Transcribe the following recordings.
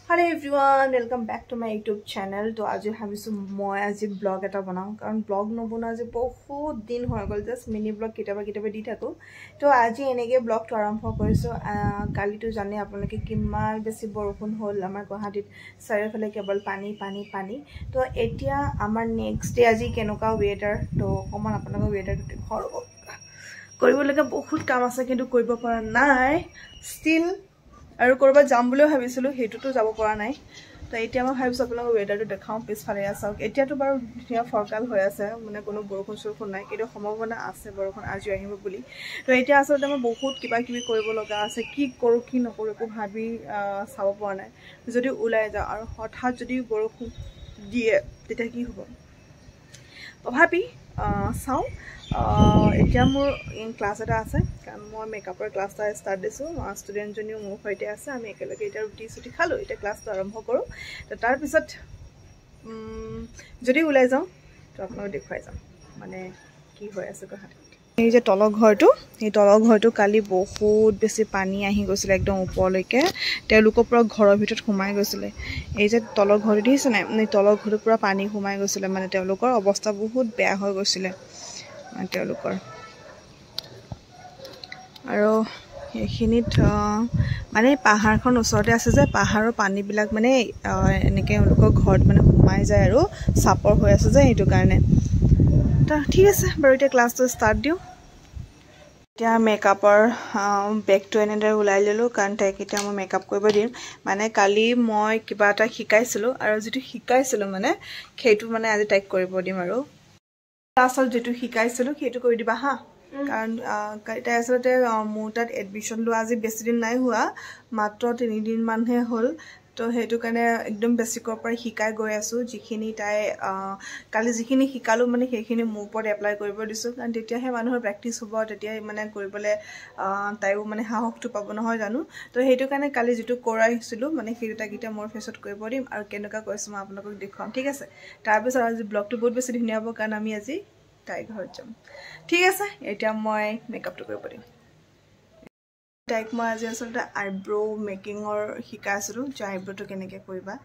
Hello everyone, welcome back to my YouTube channel. So today I have a vlog because vlog no bana je bahut din hoy gol just mini vlog kitaba di thaku. To aji enege vlog to arambho koriso kali to jane apnaloke kiman besi borokhun hol amar Guwahatit sare phale kebal pani. To etia amar next day aji kenoka weather to koman apnaloke weather to dekhor koriboleka bahut kam ase kintu koribo para nai still আৰু কৰবা যাম বুলি ভাবিছিলো হেতুটো যাব পৰা নাই তো এতিয়া মই ভাবিছো আপোনাক ওয়েদাৰটো দেখাও পিছফালে আছক এতিয়াটো বাৰু ধুনীয়া ফৰকাল হৈ আছে মানে কোনো বৰষুণ চৰষুণ নাই কিন্তু সম্ভাৱনা আছে বৰষুণ আজি আহিব বুলি তো এতিয়া আসলে মই বহুত কিবা কিবি কৰিব লগা আছে কি কৰো কি নকৰো একো ভাবি চাব পৰা নাই যদি ওলাই যাও আৰু হঠাৎ যদি বৰষুণ দিয়ে তেতিয়া কি হ'ব ভাবি চাও এতিয়া মোৰ ক্লাস এটা আছে কাৰণ মই মেকআপৰ ক্লাসটা স্টাৰ্ট দিছো ষ্টুডেন্ট জনিও মোৰ সৈতে আছে আমি একেলগে এটা ৰুটি খালো এটা ক্লাসটো আৰম্ভ কৰো তো তাৰ পিছত যদি ওলাই যাও তো আপোনাক দেখুৱাই যাম মানে কি হৈ আছে কথাটো এই যে তলৰ ঘৰটো কালি বহুত বেছি পানী আহি গৈছিল একদম ওপৰলৈকে তেওঁলোকৰ পুৰা ঘৰৰ ভিতৰত সোমাই গৈছিল এই যে তলৰ ঘৰটো দিছে না এই তলৰ ঘৰটো পুৰা পানী সোমাই গৈছিল মানে তেওঁলোকৰ অৱস্থা বহুত বেয়া হৈ গৈছিল তেওঁলোকৰ আৰু এখিনিত মানে পাহাৰখন ওচৰতে আছে যে পাহাৰৰ পানীবিলাক মানে এনেকৈ তেওঁলোকৰ ঘৰত মানে সোমাই যায় আৰু সাপৰ হৈ আছে যে এইটো কাৰণে তো ঠিক আছে বাৰু এতিয়া ক্লাসটো স্টাৰ্ট দিও এতিয়া মেকআপৰ বেগটো এনেদৰে ওলাই ললো কাৰণ তাইক এতিয়া মই মেকআপ কৰিব দিম মানে কালি মই কিবা এটা শিকাইছিলো আৰু যেটো শিকাইছিলো মানে সেইটো মানে আজি তাইক কৰিব দিম আৰু ক্লাসত যেটো শিকাইছিলো সেইটো কৰি দিবা হা কাৰণ তাই আসলে মোৰ তাত এডমিশন লোৱা আজি বেছি দিন নাই হোৱা মাত্ৰ 3 দিন মানহে হ'ল তো হেতু কাৰণে একদম বেসিকৰ পৰা শিকাই গৈ আছো যিখিনি তাই কালি যিখিনি শিকালো মানে সেইখিনি মোৰ ওপৰত এপ্লাই কৰিব দিছো কাৰণ তেতিয়াহে মানুহৰ প্ৰেক্টিস হ'ব তেতিয়া মানে কৰিবলে তাইও মানে সাহসটো পাব নহয় জানো তো হেতু কাৰণে কালি যেটো কৰাইছিলো মানে সেইটা গিটা মোৰ ফেসত কৰিব দিম আৰু কেনেকা কৈছো মই আপোনালোকক দেখাম ঠিক আছে তাৰ পিছত আজি ব্লগটো বহুত বেছি ধুনীয়া হ'ব কাৰণ আমি আজি তাই ঘৰত যাম ঠিক আছে এতিয়া মই মেকআপটো কৰিব দিম তাইক মই আজি আসলে আইব্ৰো মেকিংৰ শিকাইছিলো যে আইব্ৰোটো কেনেকৈ কৰিবা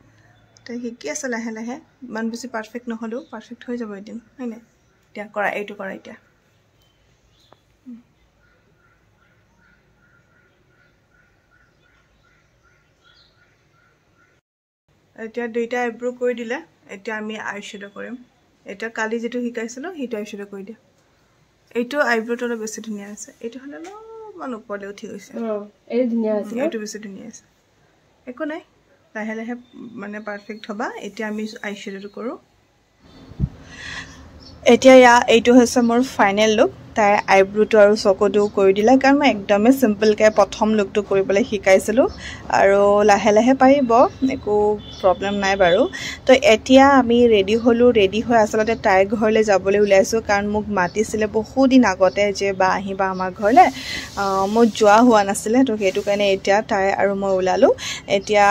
তো শিকি আছে লাহে লাহে মান বেছি পাৰফেক্ট নহলেও পাৰফেক্ট হৈ যাব এদিন হয় না এতিয়া কৰা এইটো কৰা এতিয়া এতিয়া দুইটা আইব্ৰো কৰি দিলে এতিয়া আমি আইশ্যাডো কৰিম এটা কালি যেটো শিকাইছিলো হেটো আইশ্যাডো কৰি দিয়া এইটো আইব্ৰোটো বেছি ধুনীয়া আছে এইটো হলে মান ওপৰলে উঠি গৈছে এই ধুনীয়া আছে এইটো বেছি ধুনীয়া আছে একো নাই লাহে লাহে মানে পাৰফেক্ট হবা এতিয়া আমি আইশ্যাডোটো কৰো এতিয়া এইটো হৈছে মোৰ ফাইনেল লুক তাই আইব্ৰোটো আৰু চকুটো কৰি দিলা কাৰণ মই একদমে সিম্পল কে প্ৰথম লুকটো কৰিবলৈ শিকাইছিলো আৰু লাহে লাহে পাৰিব একো প্ৰবলেম নাই বাৰু তো এতিয়া আমি ৰেডি হলো ৰেডি হৈ আসলতে তাই ঘৰলৈ যাবলৈ ওলাইছো কাৰণ মোক মাতিছিলে বহুত দিন আগতে যে বা আহিবা আমাৰ ঘৰলৈ মই যোৱা হোৱা নাছিলে তো হেতু কাৰণে এতিয়া তাই আৰু মই ওলালো এতিয়া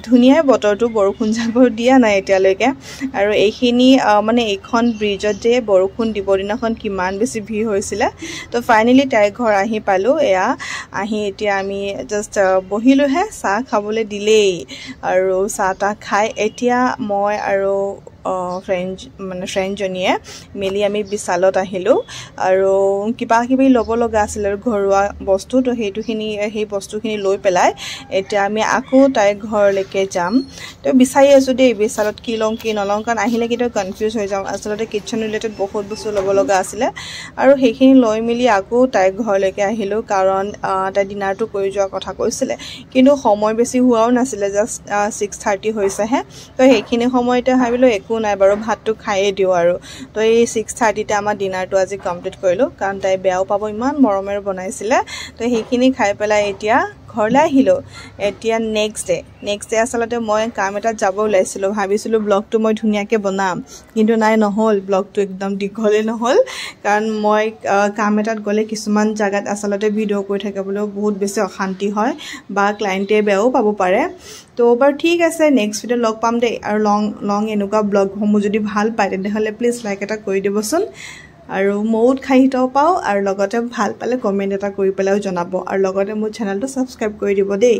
ধুনীয়া বতৰটো বৰষুণ যাব দিয়া নাই এতিয়ালৈকে আৰু এইখিনি মানে এইখন ব্ৰিজত যে বৰষুণ দিব দিনাখন কিমান বেছি ভিৰ হৈছিল তো ফাইনালি তাই ঘৰ আহি পালো এয়া আহি এতিয়া আমি জাস্ট বহিলোহে চাহ খাবলৈ দিলেই আৰু চাহটা খাই এতিয়া মই আৰু ফ্ৰেন্ড জনিয়ে মিলি আমি বিশালত আহিলো আৰু কিবা কিবি ল'ব লগা আছিল আৰু ঘৰুৱা বস্তু তো সেই বস্তুখিনি লৈ পেলাই এতিয়া আমি আকৌ তাই ঘৰলৈকে যাম তো বিচাৰি আছো দেই বিশালত কি লং কি নলং কাৰণ আহিলে কিটো কনফিউজ হৈ যাম আসলতে কিচেন ৰিলেটেড বহুত বস্তু ল'ব লগা আছিল আৰু সেইখিনি লৈ মিলি আকৌ তাই ঘৰলৈকে আহিলো কাৰণ তাই ডিনাৰটো কৰি যোৱা কথা কৈছিলে কিন্তু সময় বেছি হোৱাও নাছিলে জাস্ট 6:30 হৈছে হে তো সেইখিনি সময়তে ভাবিলো একো নাই বাৰু ভাতটো খাইয়ে দিও আৰু তো এই 6:30 তে আমাৰ ডিনাৰটো আজি কমপ্লিট কৰিলো কাৰণ তাই বেয়াও পাব ইমান মৰমেৰে বনাইছিলে তো সেইখিনি খাই পেলাই এতিয়া ঘৰলৈ আহিলো এতিয়া নেক্সট ডে আসলতে মই কাম এটা যাব ওলাইছিলো ভাবিছিলো ব্লগটো মই ধুনীয়াকে বনাম কিন্তু নাই নহল ব্লগটো একদম দীঘলে নহল কাৰণ মই কাম এটাত গলে কিছুমান জায়গাত আসলতে ভিডিও কৰি থাকিবলৈ বহুত বেছি অশান্তি হয় বা ক্লায়েন্টে বেয়াও পাব পাৰে তো বাৰু ঠিক আছে নেক্সট ভিডিও লগ পাম দেই আৰু লং এনেকুৱা ব্লগ সমূহ যদি ভাল পায় তেতিয়াহলে প্লিজ লাইক এটা কৰি দিবচোন আৰু মৌত খাইটাও পাও আৰু লগতে ভাল পালে কমেন্ট এটা কৰি পেলাও জনাব আৰু লগতে মোৰ চেনেলটো সাবস্ক্ৰাইব কৰি দিব দেই